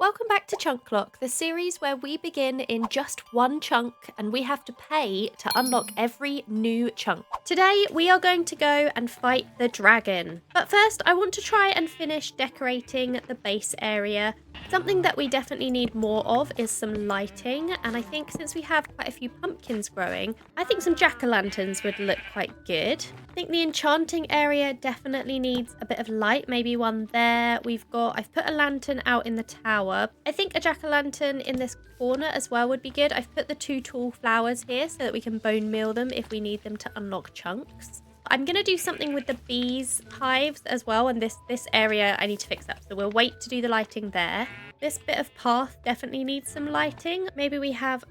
Welcome back to Chunklock, the series where we begin in just one chunk and we have to pay to unlock every new chunk. Today we are going to go and fight the dragon. But first I want to try and finish decorating the base area. Something that we definitely need more of is some lighting, and I think since we have quite a few pumpkins growing, I think some jack-o'-lanterns would look quite good. I think the enchanting area definitely needs a bit of light, maybe one there. I've put a lantern out in the tower. I think a jack-o'-lantern in this corner as well would be good. I've put the 2 tall flowers here so that we can bone meal them if we need them to unlock chunks. I'm going to do something with the bees hives as well, and this area I need to fix up, so we'll wait to do the lighting there. This bit of path definitely needs some lighting. Maybe we have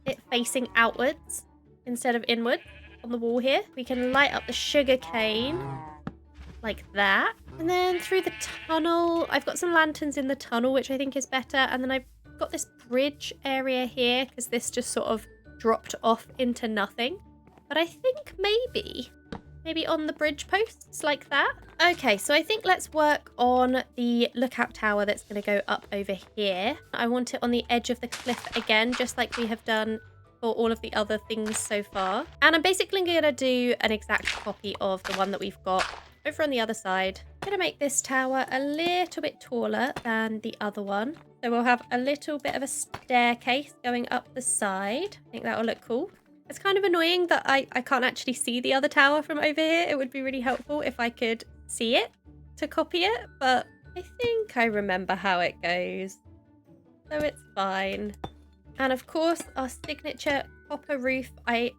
it facing outwards instead of inward on the wall here. We can light up the sugar cane like that. And then through the tunnel, I've got some lanterns in the tunnel, which I think is better. And then I've got this bridge area here because this just sort of dropped off into nothing. But I think maybe on the bridge posts like that. Okay, so I think let's work on the lookout tower that's going to go up over here. I want it on the edge of the cliff again, just like we have done for all of the other things so far. And I'm basically going to do an exact copy of the one that we've got over on the other side. I'm going to make this tower a little bit taller than the other one. So we'll have a little bit of a staircase going up the side. I think that will look cool. It's kind of annoying that I can't actually see the other tower from over here. It would be really helpful if I could see it to copy it, but I think I remember how it goes, so it's fine. And of course, our signature copper roof. I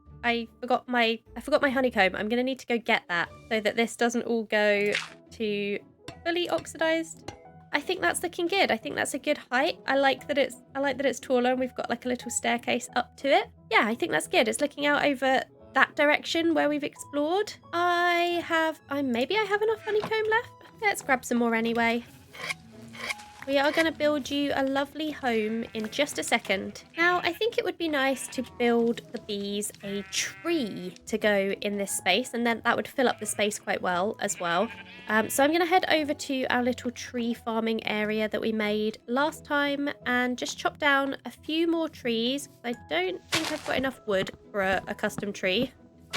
forgot my honeycomb. I'm gonna need to go get that so that this doesn't all go to fully oxidized. I think that's looking good. I think that's a good height. I like that it's taller and we've got like a little staircase up to it. Yeah, I think that's good. It's looking out over that direction where we've explored. Maybe I have enough honeycomb left. Let's grab some more anyway. We are going to build you a lovely home in just a second. Now, I think it would be nice to build the bees a tree to go in this space, and then that would fill up the space quite well as well. So I'm going to head over to our little tree farming area that we made last time and just chop down a few more trees. I don't think I've got enough wood for a custom tree.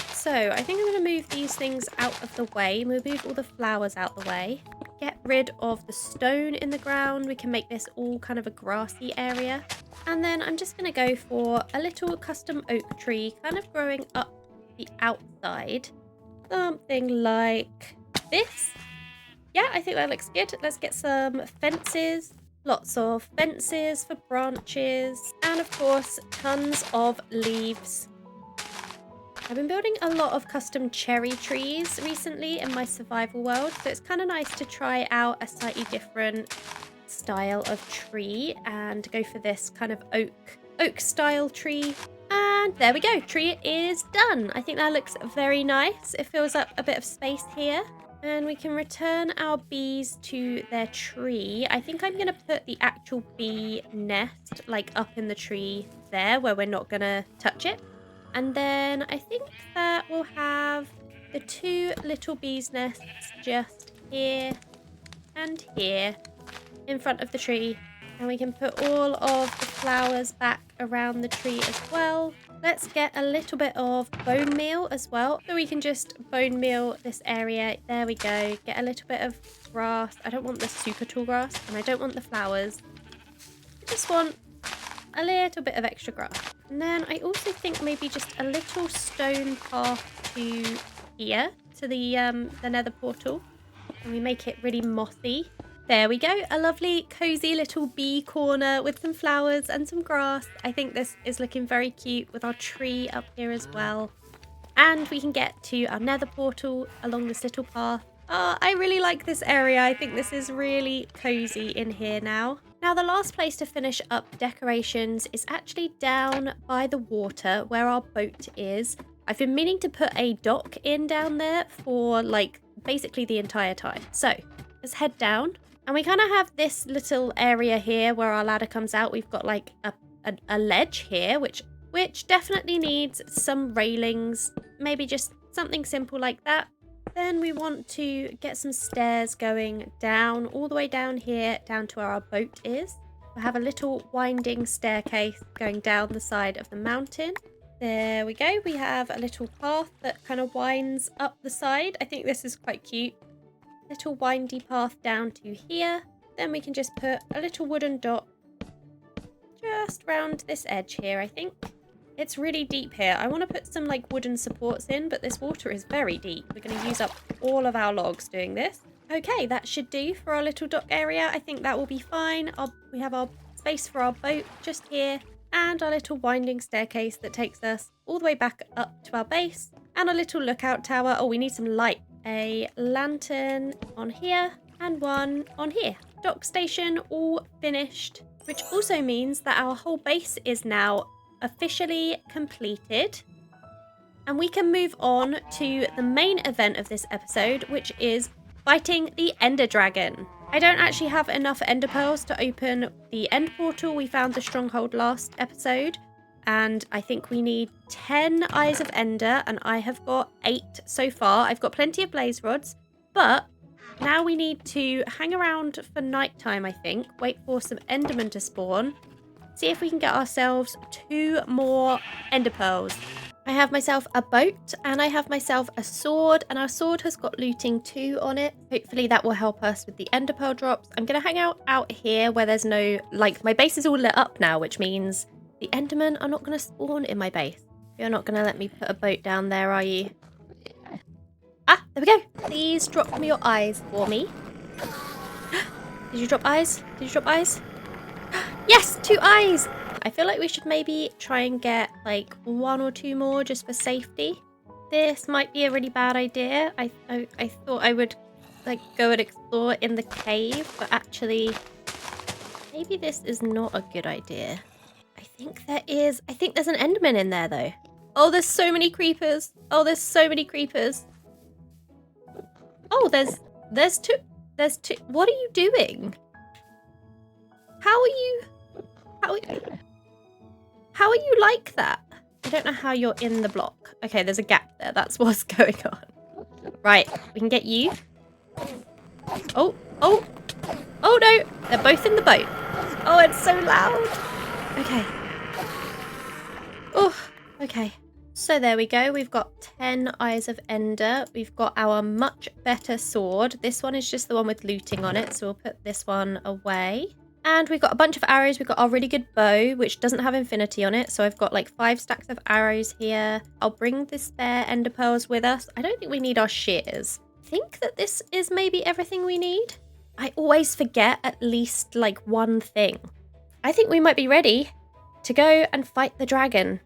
So I think I'm going to move these things out of the way. We'll move all the flowers out the way. Get rid of the stone in the ground. We can make this all kind of a grassy area. And then I'm just going to go for a little custom oak tree kind of growing up the outside. Something like this. Yeah, I think that looks good. Let's get some fences. Lots of fences for branches. And of course, tons of leaves. I've been building a lot of custom cherry trees recently in my survival world, so it's kind of nice to try out a slightly different style of tree and go for this kind of oak style tree. And there we go, tree is done. I think that looks very nice. It fills up a bit of space here. And we can return our bees to their tree. I think I'm going to put the actual bee nest like up in the tree there where we're not going to touch it. And then I think that we'll have the 2 little bees' nests just here and here in front of the tree. And we can put all of the flowers back around the tree as well. Let's get a little bit of bone meal as well. So we can just bone meal this area. There we go. Get a little bit of grass. I don't want the super tall grass and I don't want the flowers. I just want a little bit of extra grass. And then I also think maybe just a little stone path to here, to the nether portal. And we make it really mossy. There we go, a lovely cozy little bee corner with some flowers and some grass. I think this is looking very cute with our tree up here as well. And we can get to our nether portal along this little path. I really like this area. I think this is really cozy in here now. Now, the last place to finish up decorations is actually down by the water where our boat is. I've been meaning to put a dock in down there for like basically the entire time. So let's head down. And we kind of have this little area here where our ladder comes out. We've got like a ledge here, which definitely needs some railings. Maybe just something simple like that. Then we want to get some stairs going down, all the way down here, down to where our boat is. We'll have a little winding staircase going down the side of the mountain. There we go. We have a little path that kind of winds up the side. I think this is quite cute. Little windy path down to here. Then we can just put a little wooden dot just round this edge here, I think. It's really deep here. I want to put some like wooden supports in, but this water is very deep. We're going to use up all of our logs doing this. Okay, that should do for our little dock area. I think that will be fine. We have our space for our boat just here, and our little winding staircase that takes us all the way back up to our base, and a little lookout tower. Oh, we need some light. A lantern on here and one on here. Dock station all finished, which also means that our whole base is now officially completed, and we can move on to the main event of this episode, which is fighting the ender dragon. I don't actually have enough ender pearls to open the end portal. We found the stronghold last episode, and I think we need 10 eyes of ender, and I have got 8 so far. I've got plenty of blaze rods, but now we need to hang around for nighttime, I think, wait for some endermen to spawn, see if we can get ourselves 2 more ender pearls. I have myself a boat, and I have myself a sword, and our sword has got looting 2 on it. Hopefully that will help us with the ender pearl drops. I'm going to hang out here where there's no, like, my base is all lit up now, which means the endermen are not going to spawn in my base. You're not going to let me put a boat down there, are you? Ah, there we go. Please drop me your eyes for me. Did you drop eyes? Did you drop eyes? Yes, 2 eyes. I feel like we should maybe try and get like 1 or 2 more just for safety. This might be a really bad idea. I thought I would like go and explore in the cave, but actually maybe this is not a good idea. I think there's an enderman in there though. Oh, there's so many creepers. Oh, there's so many creepers. Oh, there's two. What are you doing? How are you like that? I don't know how you're in the block. Okay, there's a gap there. That's what's going on. Right, we can get you. Oh no! They're both in the boat. Oh, it's so loud. Okay. Oh, okay. So there we go. We've got 10 eyes of ender. We've got our much better sword. This one is just the one with looting on it, so we'll put this one away. And we've got a bunch of arrows. We've got our really good bow, which doesn't have infinity on it. So I've got like 5 stacks of arrows here. I'll bring the spare ender pearls with us. I don't think we need our shears. I think that this is maybe everything we need. I always forget at least like one thing. I think we might be ready to go and fight the dragon.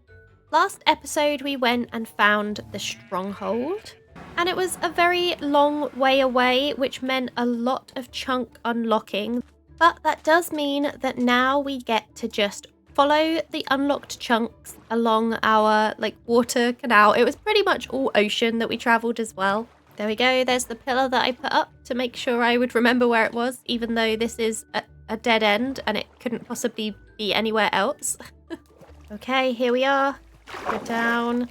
Last episode, we went and found the stronghold. And it was a very long way away, which meant a lot of chunk unlocking. But that does mean that now we get to just follow the unlocked chunks along our like water canal. It was pretty much all ocean that we traveled as well. There we go. There's the pillar that I put up to make sure I would remember where it was, even though this is a dead end and it couldn't possibly be anywhere else. Okay, here we are. We're down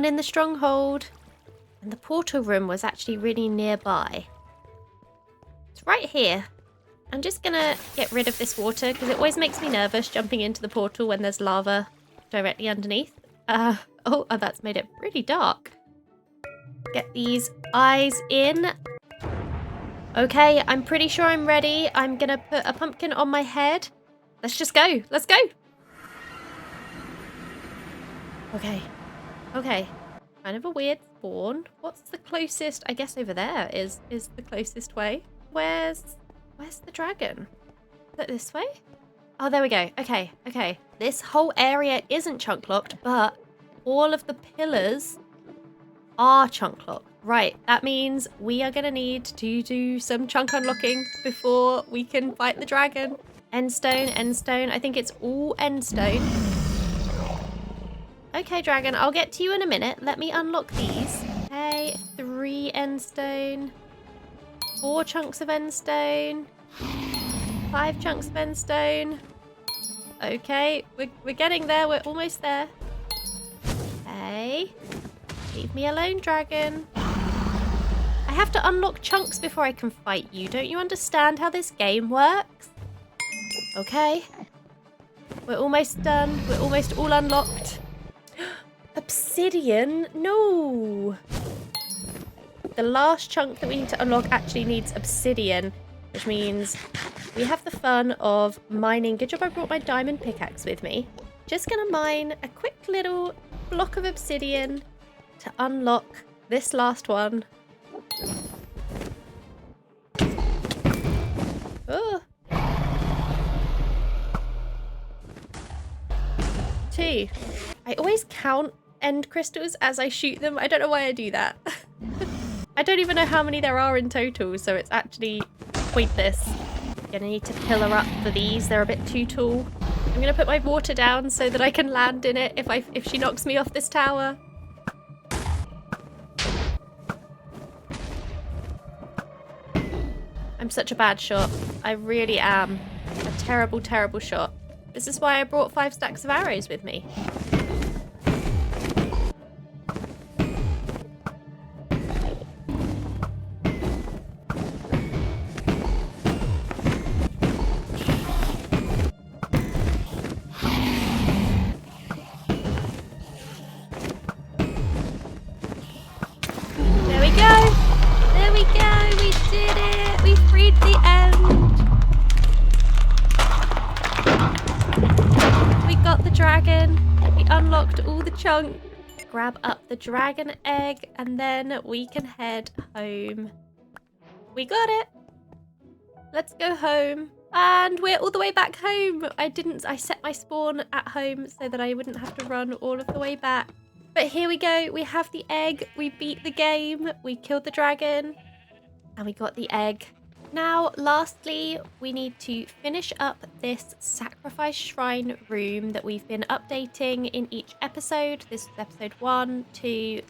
in the stronghold. And the portal room was actually really nearby. It's right here. I'm just gonna get rid of this water because it always makes me nervous jumping into the portal when there's lava directly underneath. Oh, that's made it really dark. Get these eyes in. Okay, I'm pretty sure I'm ready. I'm gonna put a pumpkin on my head. Let's just go. Let's go. Okay. Kind of a weird spawn. What's the closest? I guess over there is the closest way. Where's the dragon? Is it this way? Oh, there we go. Okay. This whole area isn't chunklocked, but all of the pillars are chunklocked. Right, that means we are going to need to do some chunk unlocking before we can fight the dragon. Endstone. I think it's all endstone. Okay, dragon, I'll get to you in a minute. Let me unlock these. Okay, 3 endstone. 4 chunks of endstone. 5 chunks of endstone. Okay, we're getting there. We're almost there. Okay. Leave me alone, dragon. I have to unlock chunks before I can fight you. Don't you understand how this game works? Okay. We're almost done. We're almost all unlocked. Obsidian? No. The last chunk that we need to unlock actually needs obsidian, which means we have the fun of mining. Good job I brought my diamond pickaxe with me. Just gonna mine a quick little block of obsidian to unlock this last one. Oh. 2. I always count end crystals as I shoot them. I don't know why I do that. I don't even know how many there are in total, so it's actually pointless. Gonna need to pillar up for these. They're a bit too tall. I'm gonna put my water down so that I can land in it if she knocks me off this tower. I'm such a bad shot. I really am. A terrible, terrible shot. This is why I brought 5 stacks of arrows with me. There we go. There we go. We did it. We freed the end. We got the dragon. We unlocked all the chunks. Grab up the dragon egg and then we can head home. We got it. Let's go home. And we're all the way back home. I set my spawn at home so that I wouldn't have to run all of the way back. But here we go. We have the egg. We beat the game. We killed the dragon. And we got the egg. Now, lastly, we need to finish up this sacrifice shrine room that we've been updating in each episode. This is episode 1, 2,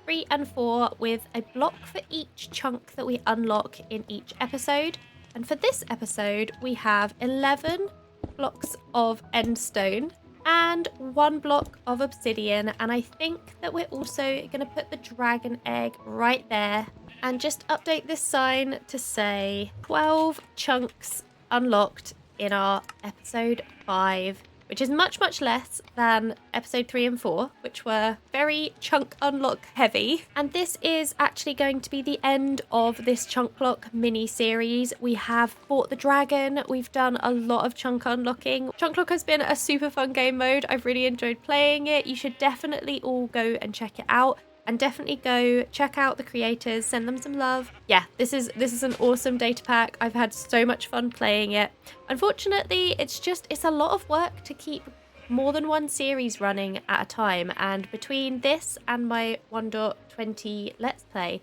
3, and 4 with a block for each chunk that we unlock in each episode. And for this episode, we have 11 blocks of endstone and 1 block of obsidian. And I think that we're also going to put the dragon egg right there and just update this sign to say 12 chunks unlocked in our episode 5, which is much, much less than episode 3 and 4, which were very chunk unlock heavy. And this is actually going to be the end of this Chunklock mini series. We have fought the dragon. We've done a lot of chunk unlocking. Chunklock has been a super fun game mode. I've really enjoyed playing it. You should definitely all go and check it out. And definitely go check out the creators, send them some love. Yeah, this is an awesome data pack. I've had so much fun playing it. Unfortunately, it's a lot of work to keep more than one series running at a time. And between this and my 1.20 Let's Play,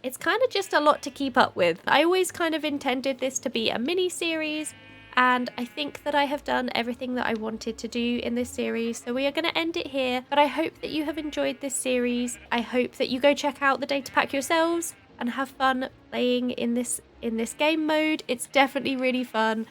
it's kind of just a lot to keep up with. I always kind of intended this to be a mini series, and I think that I have done everything that I wanted to do in this series. So we are going to end it here. But I hope that you have enjoyed this series. I hope that you go check out the data pack yourselves and have fun playing in this game mode. It's definitely really fun.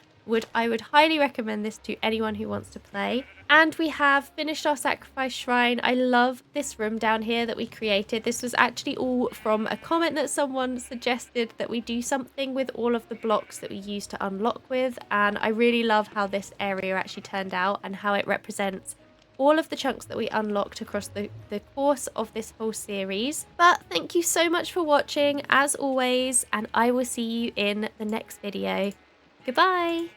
I would highly recommend this to anyone who wants to play. And we have finished our sacrifice shrine. I love this room down here that we created. This was actually all from a comment that someone suggested that we do something with all of the blocks that we used to unlock with. And I really love how this area actually turned out and how it represents all of the chunks that we unlocked across the course of this whole series. But thank you so much for watching as always, and I will see you in the next video. Goodbye.